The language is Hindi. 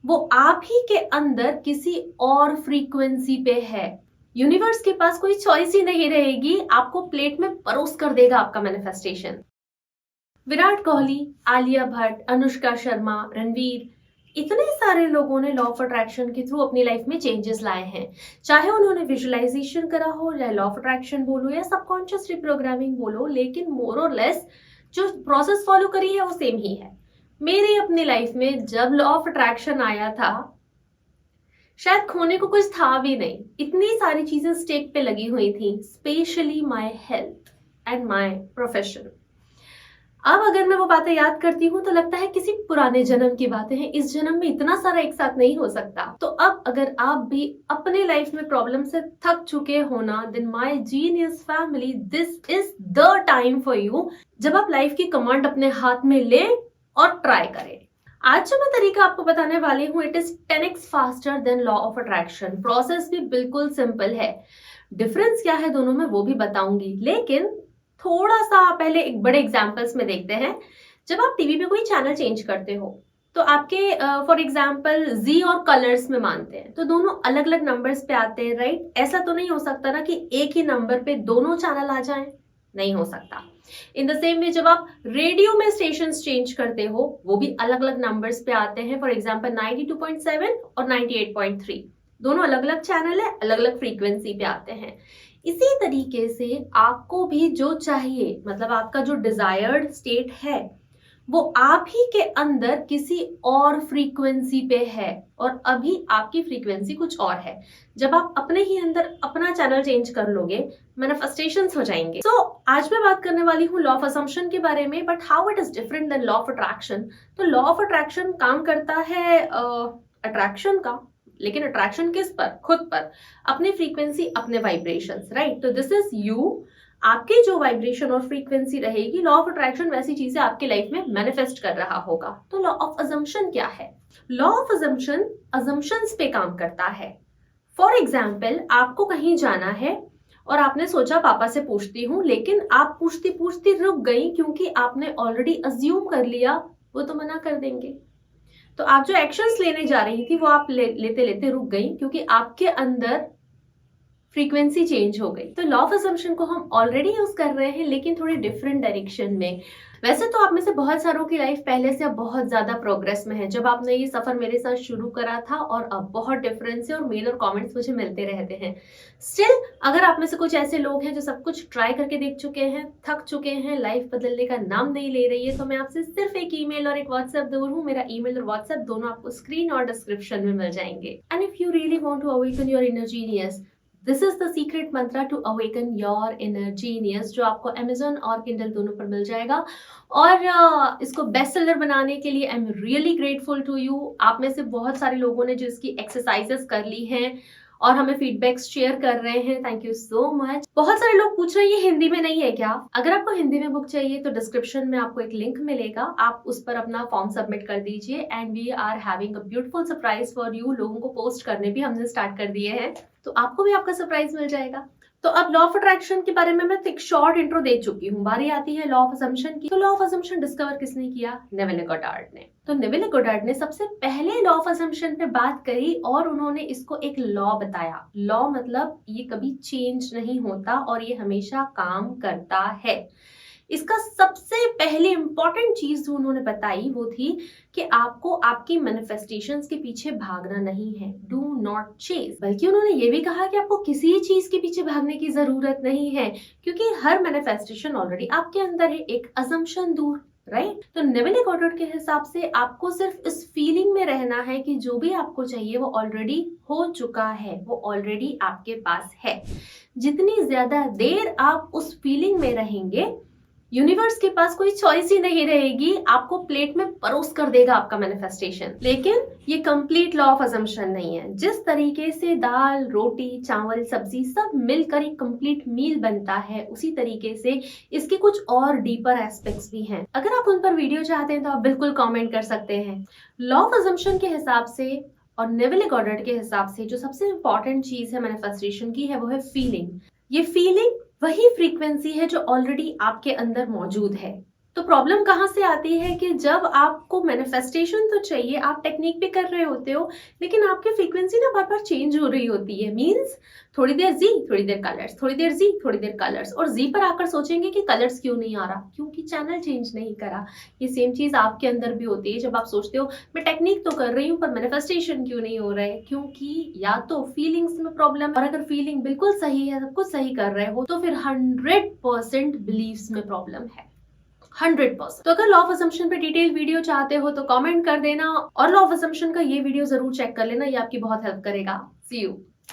वो आप ही के अंदर किसी और फ्रीक्वेंसी पे है। यूनिवर्स के पास कोई चॉइस ही नहीं रहेगी, आपको प्लेट में परोस कर देगा आपका मैनिफेस्टेशन। विराट कोहली, आलिया भट्ट, अनुष्का शर्मा, रणवीर, इतने सारे लोगों ने लॉ ऑफ अट्रैक्शन के थ्रू अपनी लाइफ में चेंजेस लाए हैं। चाहे उन्होंने विजुअलाइजेशन करा हो, या लॉ ऑफ अट्रैक्शन बोलो या सबकॉन्शियस रिप्रोग्रामिंग बोलो, लेकिन मोर और लेस जो प्रोसेस फॉलो करी है वो सेम ही है। मेरी अपनी लाइफ में जब लॉ ऑफ अट्रैक्शन आया था, शायद खोने को कुछ था भी नहीं। इतनी सारी चीजें स्टेक पे लगी हुई थी, specially my health and my profession. अब अगर मैं वो बातें याद करती हूँ तो लगता है किसी पुराने जन्म की बातें हैं, इस जन्म में इतना सारा एक साथ नहीं हो सकता। तो अब अगर आप भी अपने लाइफ में प्रॉब्लम से थक चुके हो ना, then my genius family, this is the time for you, जब आप लाइफ की कमांड अपने हाथ में ले और ट्राई करें। आज जो मैं तरीका आपको बताने वाली हूँ, it is 10x faster than law of attraction. Process भी बिल्कुल सिंपल है, डिफरेंस क्या है दोनों में वो भी बताऊंगी, लेकिन थोड़ा सा पहले एक बड़े एग्जांपल्स में देखते हैं। जब आप टीवी पे कोई चैनल चेंज करते हो तो आपके फॉर एग्जांपल जी और कलर्स में मानते हैं, तो दोनों अलग अलग नंबर्स पे आते हैं, राइट? ऐसा तो नहीं हो सकता ना कि एक ही नंबर पे दोनों चैनल आ जाएं, नहीं हो सकता। इन द सेम वे जब आप रेडियो में स्टेशन चेंज करते हो, वो भी अलग अलग नंबर्स पे आते हैं। फॉर एग्जांपल 92.7 और 98.3, दोनों अलग अलग चैनल है, अलग अलग फ्रीक्वेंसी पे आते हैं। इसी तरीके से आपको भी जो चाहिए, मतलब आपका जो डिजायर्ड स्टेट है, वो आप ही के अंदर किसी और फ्रीक्वेंसी पे है, और अभी आपकी फ्रीक्वेंसी कुछ और है। जब आप अपने ही अंदर अपना चैनल चेंज कर लोगे, मैनिफेस्टेशंस हो जाएंगे। सो आज मैं बात करने वाली हूँ लॉ ऑफ असम्पशन के बारे में, but how it is different than law of attraction. तो लॉ ऑफ अट्रैक्शन काम करता है अट्रैक्शन का, लेकिन अट्रैक्शन किस पर? खुद पर, अपनी फ्रीक्वेंसी, अपने वाइब्रेशंस, राइट? तो दिस इज यू, आपकी जो वाइब्रेशन और फ्रीक्वेंसी रहेगी, लॉ ऑफ अट्रैक्शन वैसी चीजें आपकी लाइफ में मैनिफेस्ट कर रहा होगा। तो लॉ ऑफ अजम्पशन क्या है? लॉ ऑफ अजम्पशन अजम्पशंस पे काम करता है। फॉर एग्जाम्पल, आपको कहीं जाना है और आपने सोचा पापा से पूछती हूँ, लेकिन आप पूछती पूछती रुक गई क्योंकि आपने ऑलरेडी अज्यूम कर लिया वो तो मना कर देंगे। तो आप जो एक्शंस लेने जा रही थी वो आप लेते लेते रुक गई क्योंकि आपके अंदर फ्रीक्वेंसी चेंज हो गई। तो लॉ ऑफ असम्पशन को हम ऑलरेडी यूज कर रहे हैं, लेकिन थोड़ी डिफरेंट डायरेक्शन में। वैसे तो आप में से बहुत सारों की लाइफ पहले से अब बहुत ज्यादा प्रोग्रेस में है। जब आपने ये सफर मेरे साथ शुरू करा था और अब बहुत डिफरेंस है, और मेल और कमेंट्स मुझे मिलते रहते हैं। स्टिल अगर आप में से कुछ ऐसे लोग हैं जो सब कुछ ट्राई करके देख चुके हैं, थक चुके हैं, लाइफ बदलने का नाम नहीं ले रही है, तो मैं आपसे सिर्फ एक ईमेल और एक व्हाट्सएप दूर हूँ। मेरा ईमेल और व्हाट्सएप दोनों आपको स्क्रीन और डिस्क्रिप्शन में मिल जाएंगे। And if you really want to awaken your inner genius, this is the secret mantra to awaken your inner genius, जो आपको Amazon और Kindle दोनों पर मिल जाएगा। और इसको बेस्ट सेलर बनाने के लिए I am really grateful to you. आप में से बहुत सारे लोगों ने जो इसकी एक्सरसाइजेस कर ली हैं और हमें फीडबैक्स शेयर कर रहे हैं, थैंक यू सो मच। बहुत सारे लोग पूछ रहे हैं ये हिंदी में नहीं है क्या? अगर आपको हिंदी में बुक चाहिए तो डिस्क्रिप्शन में आपको एक लिंक मिलेगा, आप उस पर अपना फॉर्म सबमिट कर दीजिए। And we are having a beautiful surprise for you. लोगों को पोस्ट करने भी हमने स्टार्ट कर दिए हैं, तो आपको भी आपका सरप्राइज मिल जाएगा। तो अब लॉ ऑफ अट्रैक्शन के बारे में मैं एक शॉर्ट इंट्रो दे चुकी हूँ, बारी आती है लॉ ऑफ असम्पशन की। तो लॉ ऑफ असम्पशन डिस्कवर किसने किया? नेविल गोडार्ड ने। तो नेविल गोडार्ड ने सबसे पहले लॉ ऑफ असम्पशन पे बात करी और उन्होंने इसको एक लॉ बताया। लॉ मतलब ये कभी चेंज नहीं होता और ये हमेशा काम करता है। इसका सबसे पहले इंपॉर्टेंट चीज जो उन्होंने बताई वो थी कि आपको आपकी मैनिफेस्टेशंस के पीछे भागना नहीं है, डू नॉट चेज। बल्कि उन्होंने ये भी कहा कि आपको किसी चीज के पीछे भागने की जरूरत नहीं है, क्योंकि हर मैनिफेस्टेशन ऑलरेडी आपके अंदर है। एक असम्पशन दूर, राइट? तो नेविल गोडार्ड के हिसाब से आपको सिर्फ इस फीलिंग में रहना है कि जो भी आपको चाहिए वो ऑलरेडी हो चुका है, वो ऑलरेडी आपके पास है। जितनी ज्यादा देर आप उस फीलिंग में रहेंगे, यूनिवर्स के पास कोई चॉइस ही नहीं रहेगी, आपको प्लेट में परोस कर देगा आपका मैनिफेस्टेशन। लेकिन ये कंप्लीट लॉ ऑफ असम्पशन नहीं है। जिस तरीके से दाल, रोटी, चावल, सब्जी सब मिलकर एक कंप्लीट मील बनता है, उसी तरीके से इसके कुछ और डीपर एस्पेक्ट्स भी हैं। अगर आप उन पर वीडियो चाहते हैं तो आप बिल्कुल कमेंट कर सकते हैं। लॉ ऑफ असम्पशन के हिसाब से और नेविल गोडार्ड के हिसाब से जो सबसे इंपॉर्टेंट चीज है मैनिफेस्टेशन की है वो है फीलिंग। ये फीलिंग वही फ्रीक्वेंसी है जो ऑलरेडी आपके अंदर मौजूद है। तो प्रॉब्लम कहाँ से आती है कि जब आपको मैनिफेस्टेशन तो चाहिए, आप टेक्निक भी कर रहे होते हो, लेकिन आपकी फ्रीक्वेंसी ना बार बार चेंज हो रही होती है। मींस थोड़ी देर जी, थोड़ी देर कलर्स, थोड़ी देर जी, थोड़ी देर कलर्स, और जी पर आकर सोचेंगे कि कलर्स क्यों नहीं आ रहा, क्योंकि चैनल चेंज नहीं करा। ये सेम चीज आपके अंदर भी होती है। जब आप सोचते हो मैं टेक्निक तो कर रही हूँ पर मैनिफेस्टेशन क्यों नहीं हो रहा है, क्योंकि या तो फीलिंग्स में प्रॉब्लम है, और अगर फीलिंग बिल्कुल सही है, सब कुछ सही कर रहे हो, तो फिर 100% बिलीव्स में प्रॉब्लम है। 100%। तो अगर लॉ ऑफ असम्पशन पे डिटेल वीडियो चाहते हो तो कमेंट कर देना, और लॉ ऑफ असम्पशन का ये वीडियो जरूर चेक कर लेना, ये आपकी बहुत हेल्प करेगा। सी यू।